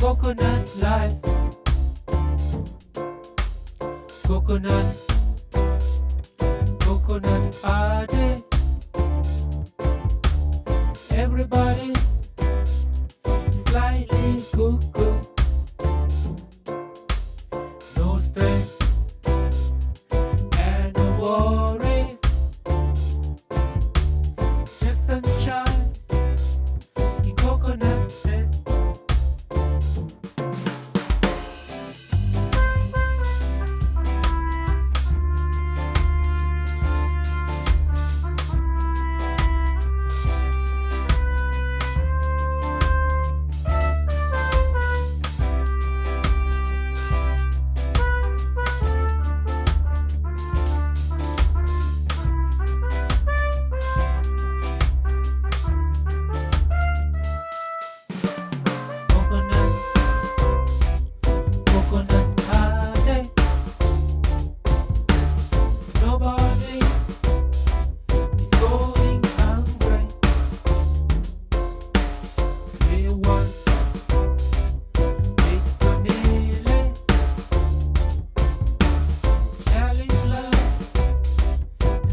Coconut life. Coconut. Coconut party. Everybody slightly cuckoo. No stress and no worries. Just sunshine in coconut zest. Coconut party. Nobody is going hungry. We want big family. Sharing love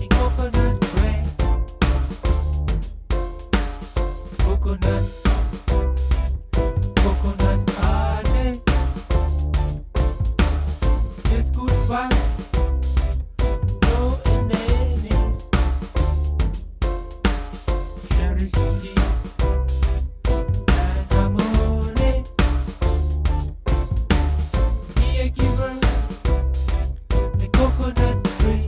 in coconut rain. Coconut. Coconut party. Just good vibes, no enemies. Cherish peace and harmony. Be a giver, a coconut tree.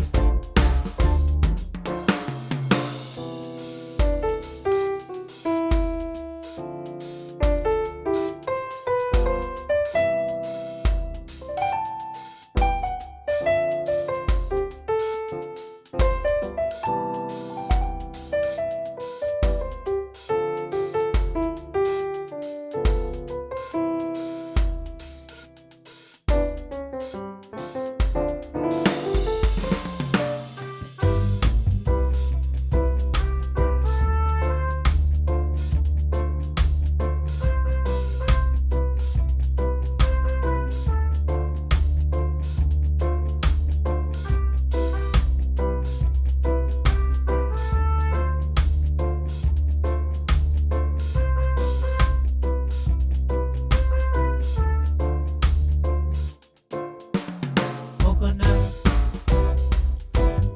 Coconut.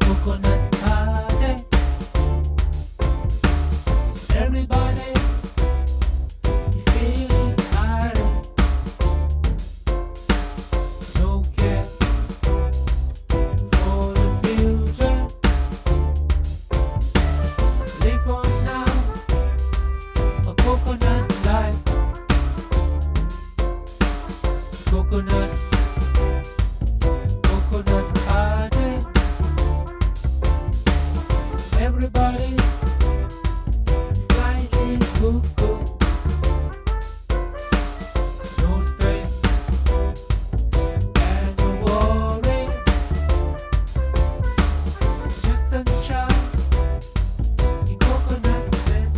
Coconut party. Everybody is feeling high. No care for the future. Live for now, a coconut life. Coconut. Coconut party. Everybody slightly cuckoo. No stress and no worries. Just sunshine in coconut zest.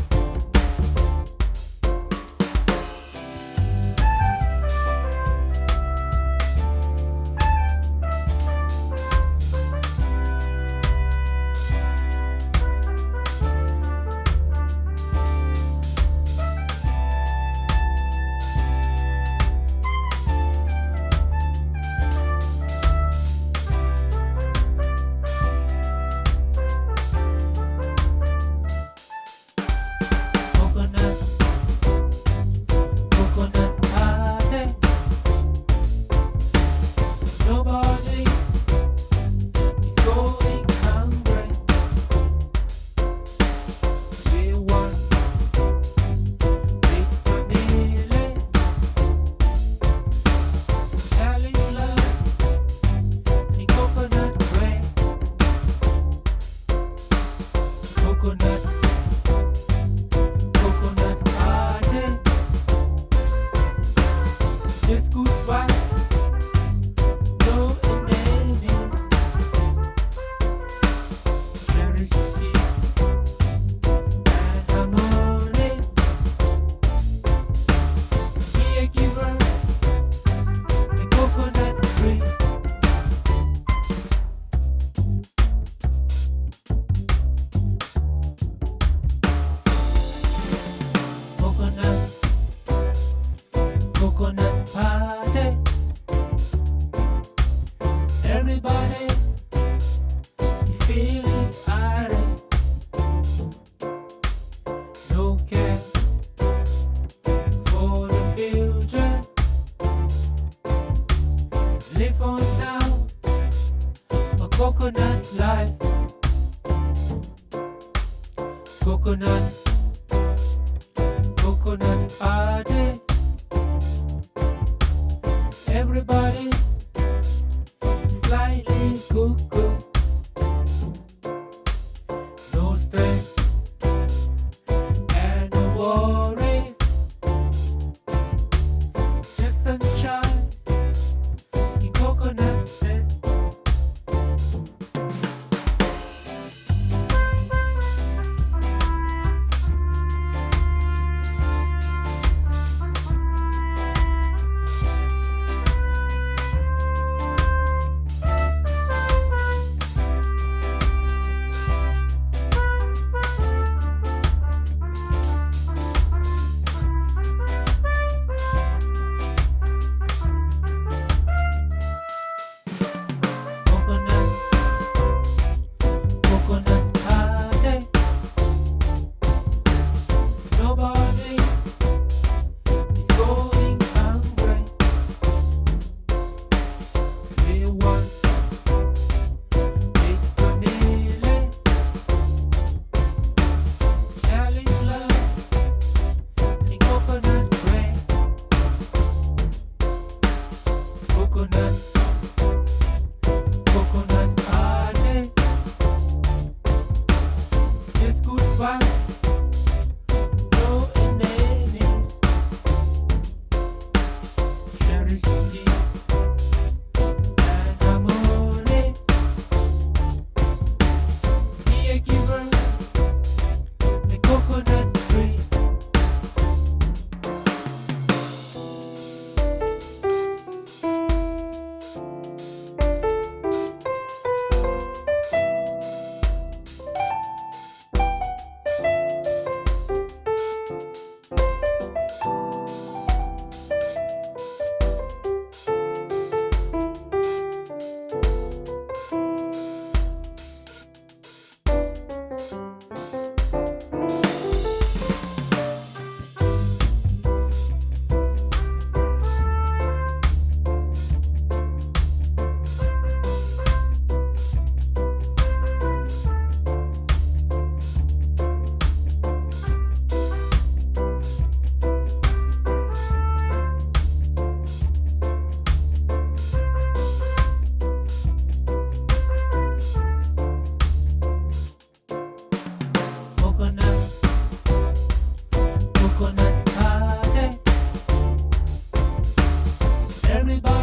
Coconut. Coconut party. Nobody is going hungry. We want big family. Sharing love in coconut rain. Coconut. Coconut party. Just good vibes, no enemies. Cherish peace and harmony. Be a giver, coconut party. Everybody is feeling irate. No care for the future. Live on now, a coconut life. Coconut, coconut party. Everybody slightly cuckoo. No stress and no worries. Just sunshine in coconut zest. Coconut party. Nobody is going hungry. We want big family. Sharing love in coconut brain. Coconut, coconut party. Just good vibes, no enemies. Cherish peace and harmony. Be a giver, a coconut tree. Coconut, coconut party. Everybody